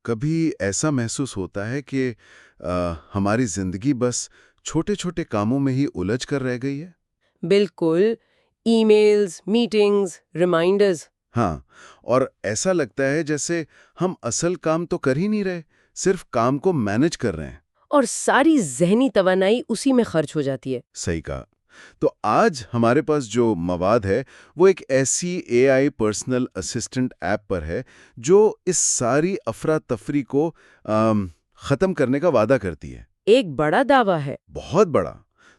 کبھی ایسا محسوس ہوتا ہے کہ ہماری زندگی بس چھوٹے چھوٹے کاموں میں ہی الجھ کر رہ گئی ہے۔ بالکل، ای میلز، میٹنگز، ریمائنڈرز۔ ہاں، اور ایسا لگتا ہے جیسے ہم اصل کام تو کر ہی نہیں رہے، صرف کام کو مینج کر رہے ہیں۔ اور ساری ذہنی توانائی اسی میں خرچ ہو جاتی ہے۔ صحیح کہا۔ تو آج ہمارے پاس جو مواد ہے وہ ایک ایسی اے آئی پرسنل اسسٹنٹ ایپ پر ہے جو اس ساری افراتفری کو ختم کرنے کا وعدہ کرتی ہے۔ ایک بڑا دعویٰ ہے۔ بہت بڑا۔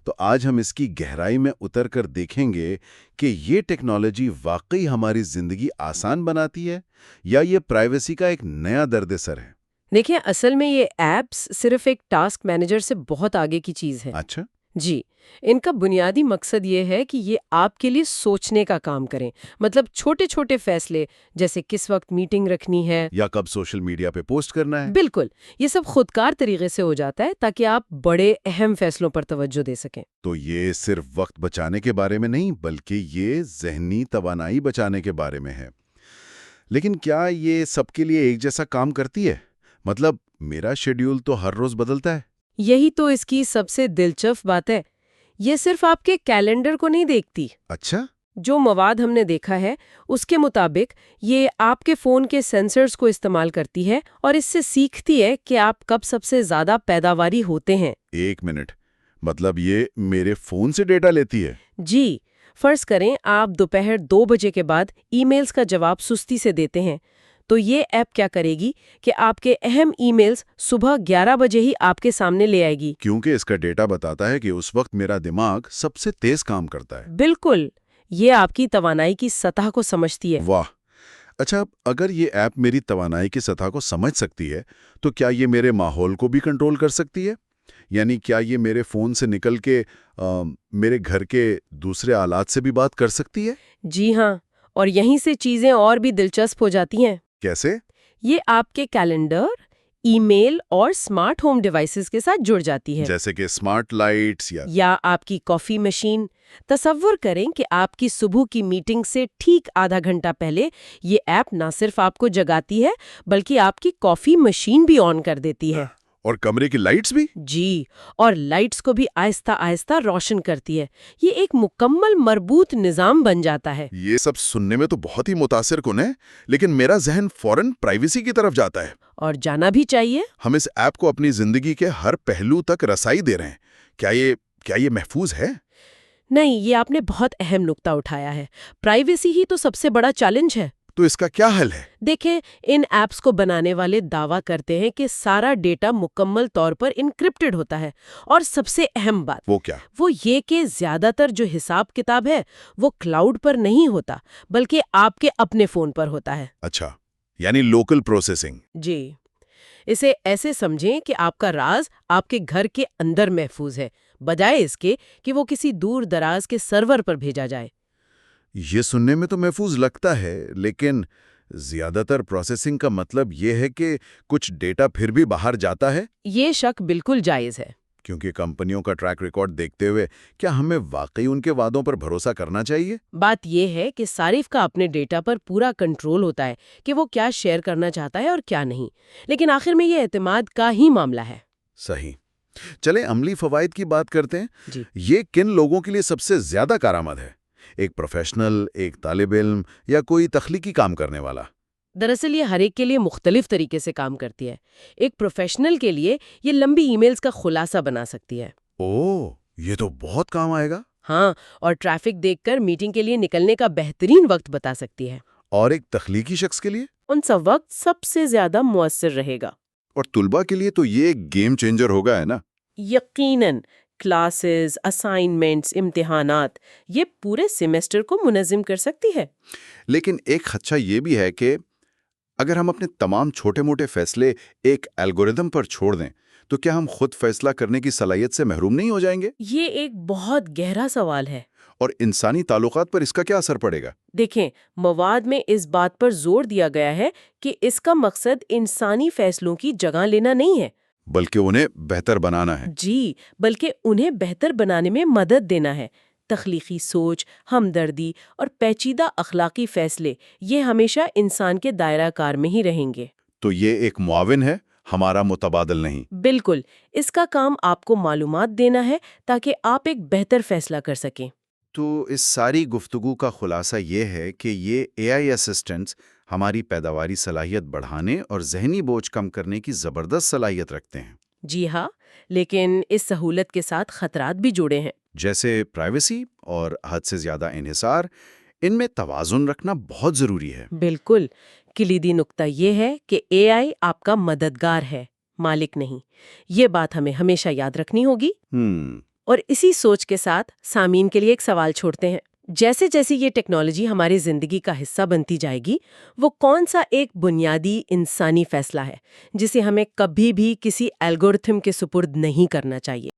تو آج ہم اس کی گہرائی میں اتر کر دیکھیں گے کہ یہ ٹیکنالوجی واقعی ہماری زندگی آسان بناتی ہے یا یہ پرائیویسی کا ایک نیا درد سر ہے۔ دیکھیں، اصل میں یہ ایپس صرف ایک ٹاسک مینیجر سے بہت آگے کی چیز ہے۔ اچھا۔ جی، ان کا بنیادی مقصد یہ ہے کہ یہ آپ کے لیے سوچنے کا کام کریں، مطلب چھوٹے چھوٹے فیصلے جیسے کس وقت میٹنگ رکھنی ہے یا کب سوشل میڈیا پہ پوسٹ کرنا ہے۔ بالکل، یہ سب خودکار طریقے سے ہو جاتا ہے تاکہ آپ بڑے اہم فیصلوں پر توجہ دے سکیں۔ تو یہ صرف وقت بچانے کے بارے میں نہیں بلکہ یہ ذہنی توانائی بچانے کے بارے میں ہے۔ لیکن کیا یہ سب کے لیے ایک جیسا کام کرتی ہے؟ مطلب میرا شیڈیول تو ہر روز بدلتا ہے۔ یہی تو اس کی سب سے دلچسپ بات ہے، یہ صرف آپ کے کیلنڈر کو نہیں دیکھتی۔ اچھا۔ جو مواد ہم نے دیکھا ہے اس کے مطابق یہ آپ کے فون کے سینسرز کو استعمال کرتی ہے اور اس سے سیکھتی ہے کہ آپ کب سب سے زیادہ پیداواری ہوتے ہیں۔ ایک منٹ، مطلب یہ میرے فون سے ڈیٹا لیتی ہے؟ جی، فرض کریں آپ دوپہر 2 بجے کے بعد ای میلز کا جواب سستی سے دیتے ہیں، تو یہ ایپ کیا کرے گی کہ آپ کے اہم ای میلز صبح 11 بجے ہی آپ کے سامنے لے آئے گی۔ کیونکہ اس کا ڈیٹا بتاتا ہے کہ اس وقت میرا دماغ سب سے تیز کام کرتا ہے۔ بالکل، یہ آپ کی توانائی کی سطح کو سمجھتی ہے۔ واہ! اچھا، اگر یہ ایپ میری توانائی کی سطح کو سمجھ سکتی ہے تو کیا یہ میرے ماحول کو بھی کنٹرول کر سکتی ہے؟ یعنی کیا یہ میرے فون سے نکل کے میرے گھر کے دوسرے آلات سے بھی بات کر سکتی ہے؟ جی ہاں، اور یہیں سے چیزیں اور بھی دلچسپ ہو جاتی ہیں۔ کیسے؟ یہ آپ کے کیلنڈر، ای میل اور اسمارٹ ہوم ڈیوائسز کے ساتھ جڑ جاتی ہے۔ جیسے کہ اسمارٹ لائٹس یا آپ کی کافی مشین۔ تصور کریں کہ آپ کی صبح کی میٹنگ سے ٹھیک آدھا گھنٹہ پہلے یہ ایپ نہ صرف آپ کو جگاتی ہے بلکہ آپ کی کافی مشین بھی آن کر دیتی ہے۔ اور کمرے کی لائٹس بھی؟ جی، اور لائٹس کو بھی آہستہ آہستہ روشن کرتی ہے۔ یہ ایک مکمل مربوط نظام بن جاتا ہے۔ یہ سب سننے میں تو بہت ہی متاثر کن ہے، لیکن میرا ذہن فوراً پرائیویسی کی طرف جاتا ہے۔ اور جانا بھی چاہیے۔ ہم اس ایپ کو اپنی زندگی کے ہر پہلو تک رسائی دے رہے ہیں۔ کیا یہ محفوظ ہے؟ نہیں، یہ آپ نے بہت اہم نکتہ اٹھایا ہے۔ پرائیویسی ہی تو سب سے بڑا چیلنج ہے۔ تو اس کا کیا حل ہے؟ دیکھیں، ان ایپس کو بنانے والے دعویٰ کرتے ہیں کہ سارا ڈیٹا مکمل طور پر انکرپٹڈ ہوتا ہے، اور سب سے اہم بات وہ کیا؟ وہ یہ کہ زیادہ تر جو حساب کتاب ہے وہ کلاؤڈ پر نہیں ہوتا بلکہ آپ کے اپنے فون پر ہوتا ہے۔ اچھا، یعنی لوکل پروسیسنگ۔ جی، اسے ایسے سمجھیں کہ آپ کا راز آپ کے گھر کے اندر محفوظ ہے، بجائے اس کے کہ وہ کسی دور دراز کے سرور پر بھیجا جائے۔ یہ سننے میں تو محفوظ لگتا ہے، لیکن زیادہ تر پروسیسنگ کا مطلب یہ ہے کہ کچھ ڈیٹا پھر بھی باہر جاتا ہے؟ یہ شک بالکل جائز ہے۔ کیونکہ کمپنیوں کا ٹریک ریکارڈ دیکھتے ہوئے کیا ہمیں واقعی ان کے وعدوں پر بھروسہ کرنا چاہیے؟ بات یہ ہے کہ صارف کا اپنے ڈیٹا پر پورا کنٹرول ہوتا ہے کہ وہ کیا شیئر کرنا چاہتا ہے اور کیا نہیں، لیکن آخر میں یہ اعتماد کا ہی معاملہ ہے۔ صحیح۔ چلیں عملی فوائد کی بات کرتے ہیں۔ جی، یہ کن لوگوں کے لیے سب سے زیادہ کارآمد ہے؟ ایک پروفیشنل، ایک طالب علم یا کوئی تخلیقی کام کرنے والا؟ دراصل یہ ہر ایک کے لیے مختلف طریقے سے کام کرتی ہے۔ ایک پروفیشنل کے لیے یہ لمبی ای میلز کا خلاصہ بنا سکتی ہے۔ اوہ، یہ تو بہت کام آئے گا۔ ہاں، اور ٹریفک دیکھ کر میٹنگ کے لیے نکلنے کا بہترین وقت بتا سکتی ہے۔ اور ایک تخلیقی شخص کے لیے؟ ان سب وقت سب سے زیادہ مؤثر رہے گا۔ اور طلباء کے لیے تو یہ ایک گیم چینجر ہوگا، ہے نا؟ یقیناً، کلاسز، اسائنمنٹس، امتحانات، یہ پورے سیمیسٹر کو منظم کر سکتی ہے۔ لیکن ایک خدشہ یہ بھی ہے کہ اگر ہم اپنے تمام چھوٹے موٹے فیصلے ایک الگوریدم پر چھوڑ دیں تو کیا ہم خود فیصلہ کرنے کی صلاحیت سے محروم نہیں ہو جائیں گے؟ یہ ایک بہت گہرا سوال ہے۔ اور انسانی تعلقات پر اس کا کیا اثر پڑے گا؟ دیکھیں، مواد میں اس بات پر زور دیا گیا ہے کہ اس کا مقصد انسانی فیصلوں کی جگہ لینا نہیں ہے، بلکہ انہیں بہتر بنانا ہے۔ جی، بلکہ انہیں بہتر بنانے میں مدد دینا ہے۔ تخلیقی سوچ، ہمدردی اور پیچیدہ اخلاقی فیصلے یہ ہمیشہ انسان کے دائرہ کار میں ہی رہیں گے۔ تو یہ ایک معاون ہے، ہمارا متبادل نہیں۔ بالکل، اس کا کام آپ کو معلومات دینا ہے تاکہ آپ ایک بہتر فیصلہ کر سکیں۔ تو اس ساری گفتگو کا خلاصہ یہ ہے کہ یہ اے آئی اسسٹنٹس ہماری پیداواری صلاحیت بڑھانے اور ذہنی بوجھ کم کرنے کی زبردست صلاحیت رکھتے ہیں۔ جی ہاں، لیکن اس سہولت کے ساتھ خطرات بھی جڑے ہیں۔ جیسے پرائیویسی اور حد سے زیادہ انحصار، ان میں توازن رکھنا بہت ضروری ہے۔ بالکل، کلیدی نقطہ یہ ہے کہ اے آئی آپ کا مددگار ہے، مالک نہیں۔ یہ بات ہمیں ہمیشہ یاد رکھنی ہوگی۔ اور اسی سوچ کے ساتھ سامعین کے لیے ایک سوال چھوڑتے ہیں۔ جیسے جیسے یہ ٹیکنالوجی ہماری زندگی کا حصہ بنتی جائے گی، وہ کون سا ایک بنیادی انسانی فیصلہ ہے جسے ہمیں کبھی بھی کسی الگورتھم کے سپرد نہیں کرنا چاہیے؟